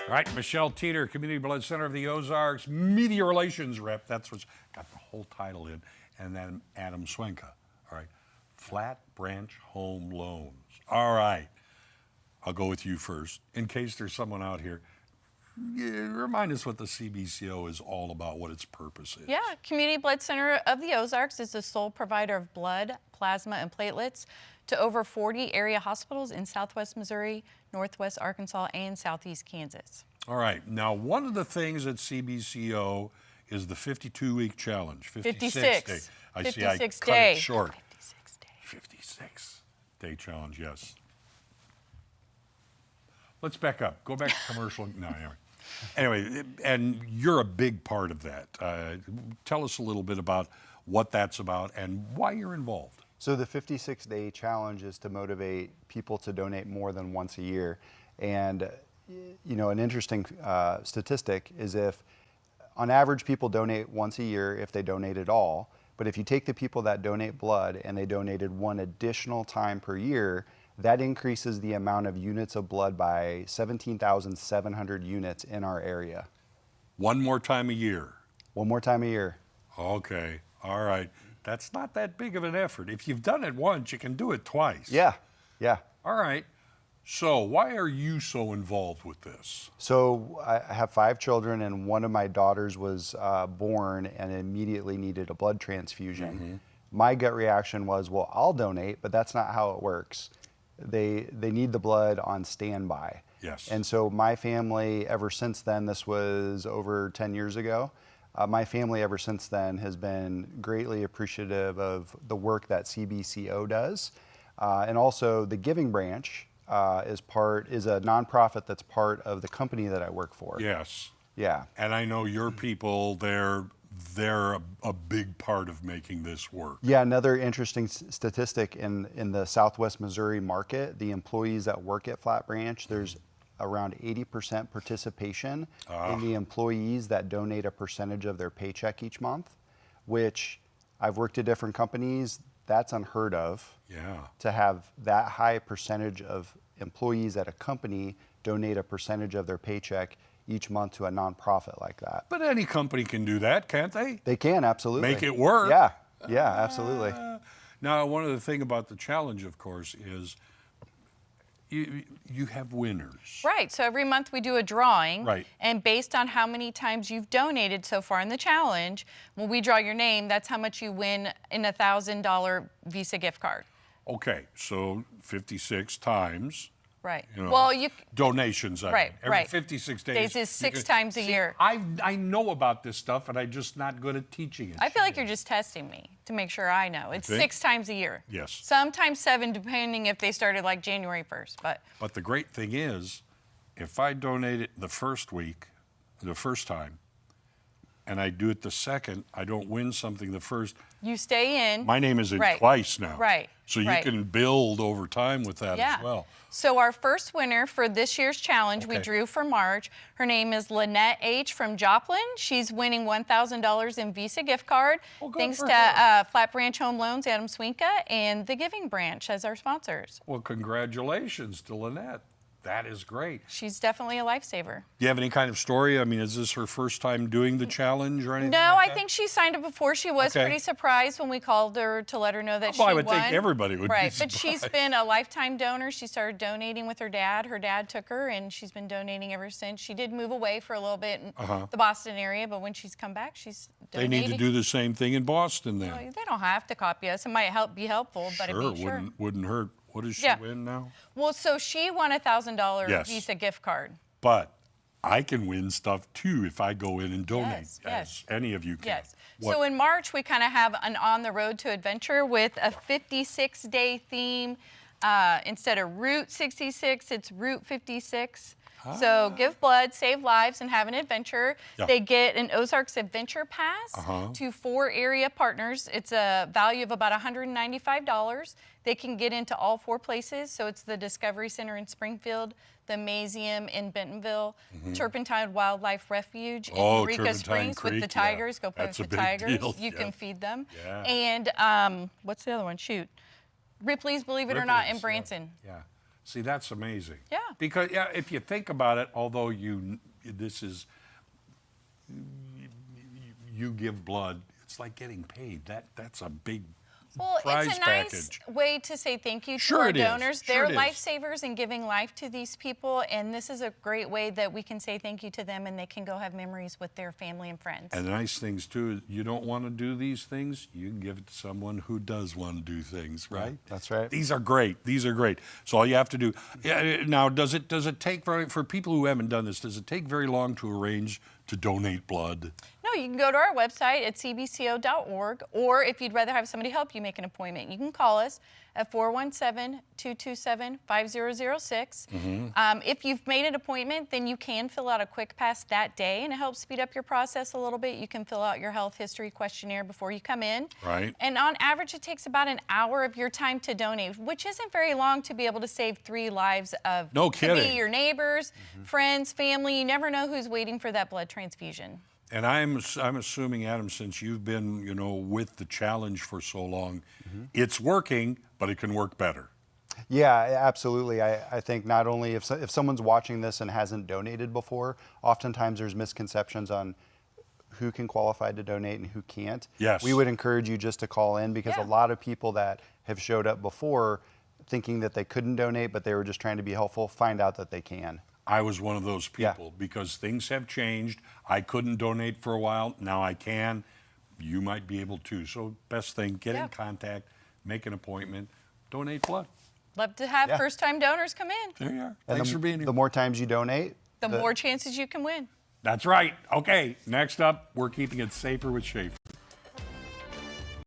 All right, Michelle Teeter, Community Blood Center of the Ozarks, Media Relations Rep. That's what's got the whole title in. And then Adam Swenka. All right, Flat Branch Home Loans. All right, I'll go with you first. In case there's someone out here, remind us what the CBCO is all about, what its purpose is. Yeah, Community Blood Center of the Ozarks is the sole provider of blood, plasma, and platelets to over 40 area hospitals in Southwest Missouri, Northwest Arkansas, and Southeast Kansas. All right, now one of the things at CBCO is the 52-week challenge. 56 day. I 56 see I day. cut it short. 56 day. 56-day challenge, yes. Let's back up. Go back to commercial. No, anyway, and you're a big part of that. Tell us a little bit about what that's about and why you're involved. So the 56-day challenge is to motivate people to donate more than once a year. And, you know, an interesting statistic is if, on average, people donate once a year if they donate at all. But if you take the people that donate blood and they donated one additional time per year, that increases the amount of units of blood by 17,700 units in our area. One more time a year. One more time a year. Okay, all right. That's not that big of an effort. If you've done it once, you can do it twice. Yeah, yeah. All right. So why are you so involved with this? So I have 5 children, and one of my daughters was born and immediately needed a blood transfusion. Mm-hmm. My gut reaction was, well, I'll donate, but that's not how it works. They need the blood on standby. Yes. And so my family, ever since then, this was over 10 years ago, my family ever since then has been greatly appreciative of the work that CBCO does. And also the Giving Branch is a nonprofit that's part of the company that I work for. Yes. Yeah. And I know your people, they're a big part of making this work. Yeah, another interesting statistic in the Southwest Missouri market, the employees that work at Flat Branch, there's around 80% participation in the employees that donate a percentage of their paycheck each month, which I've worked at different companies, that's unheard of. Yeah. To have that high percentage of employees at a company donate a percentage of their paycheck each month to a nonprofit like that. But any company can do that, can't they? They can, absolutely. Make it work. Yeah, yeah, absolutely. Now, one of the things about the challenge, of course, is you have winners. Right, so every month we do a drawing. Right. And based on how many times you've donated so far in the challenge, when we draw your name, that's how much you win in a $1,000 Visa gift card. Okay, so 56 times. Right. You know, Well, you donations. Right, Every right. 56 days is 6 times a year. I know about this stuff, and I'm just not good at teaching it. I feel like you're just testing me to make sure I know. It's think? 6 times a year. Yes. Sometimes 7, depending if they started like January 1st. But the great thing is, if I donate it the first time, and I do it the second, I don't win something the first. You stay in. My name is in Right. twice now. Right. So you Right. can build over time with that Yeah. as well. So our first winner for this year's challenge we Okay. drew for March, her name is Lynette H. from Joplin. She's winning $1,000 in Visa gift card. Oh, good thanks for to her. Flat Branch Home Loans, Adam Swinka, and the Giving Branch as our sponsors. Well, congratulations to Lynette. That is great. She's definitely a lifesaver. Do you have any kind of story? I mean, is this her first time doing the challenge or anything No, like I that? think she signed up before. She was Okay. pretty surprised when we called her to let her know that she Well, I won. would think everybody would be Right, but she's surprised. been a lifetime donor. She started donating with her dad. Her dad took her, and she's been donating ever since. She did move away for a little bit in the Boston area, but when she's come back, she's They donating. need to do the same thing in Boston then. Well, they don't have to copy us. It might be helpful, but Sure, it'd be sure. wouldn't hurt. What does she Yeah. win now? Well, so she won a $1,000 Yes. Visa gift card. But I can win stuff too if I go in and donate, Yes, as yes. any of you can. Yes. What- So in March, we kind of have an On the Road to Adventure with a 56-day theme. Instead of Route 66, it's Route 56. So give blood, save lives, and have an adventure. Yeah. They get an Ozarks Adventure Pass to 4 area partners. It's a value of about $195. They can get into all 4 places. So it's the Discovery Center in Springfield, the Mazium in Bentonville, Turpentine Wildlife Refuge in Oh, Eureka Turpentine Springs with the Creek, yeah. tigers. Go play That's with a the big tigers. deal, You yeah. can feed them. Yeah. And what's the other one? Shoot. Ripley's Believe It or Not in Ripley's, yeah. Branson. Yeah. See, that's amazing. Yeah. Because if you think about it, although you give blood, it's like getting paid. That's a big prize it's a nice package. way to say thank you to Sure our it is. donors. Sure They're it is. lifesavers in giving life to these people, and this is a great way that we can say thank you to them, and they can go have memories with their family and friends. And the nice things too, you don't want to do these things, you can give it to someone who does want to do things, right? That's right. These are great. These are great. So all you have to do. Now, does it take for people who haven't done this? Does it take very long to arrange to donate blood? No, you can go to our website at cbco.org, or if you'd rather have somebody help you make an appointment, you can call us at 417-227-5006. If you've made an appointment, then you can fill out a quick pass that day, and it helps speed up your process a little bit. You can fill out your health history questionnaire before you come in. Right. And on average, it takes about an hour of your time to donate, which isn't very long to be able to save 3 lives of No could be kidding. your neighbors, friends, family. You never know who's waiting for that blood transfusion. And I'm assuming, Adam, since you've been, with the challenge for so long, it's working, but it can work better. Yeah, absolutely. I think not only if someone's watching this and hasn't donated before, oftentimes there's misconceptions on who can qualify to donate and who can't. Yes. We would encourage you just to call in, because Yeah. a lot of people that have showed up before thinking that they couldn't donate, but they were just trying to be helpful, find out that they can. I was one of those Yeah. people because things have changed. I couldn't donate for a while. Now I can. You might be able to. So best thing, get Yeah. in contact, make an appointment, donate blood. Love to have Yeah. first-time donors come in. There you are. And Thanks for being here. The more times you donate, The more chances you can win. That's right. Okay, next up, we're keeping it safer with Schaefer.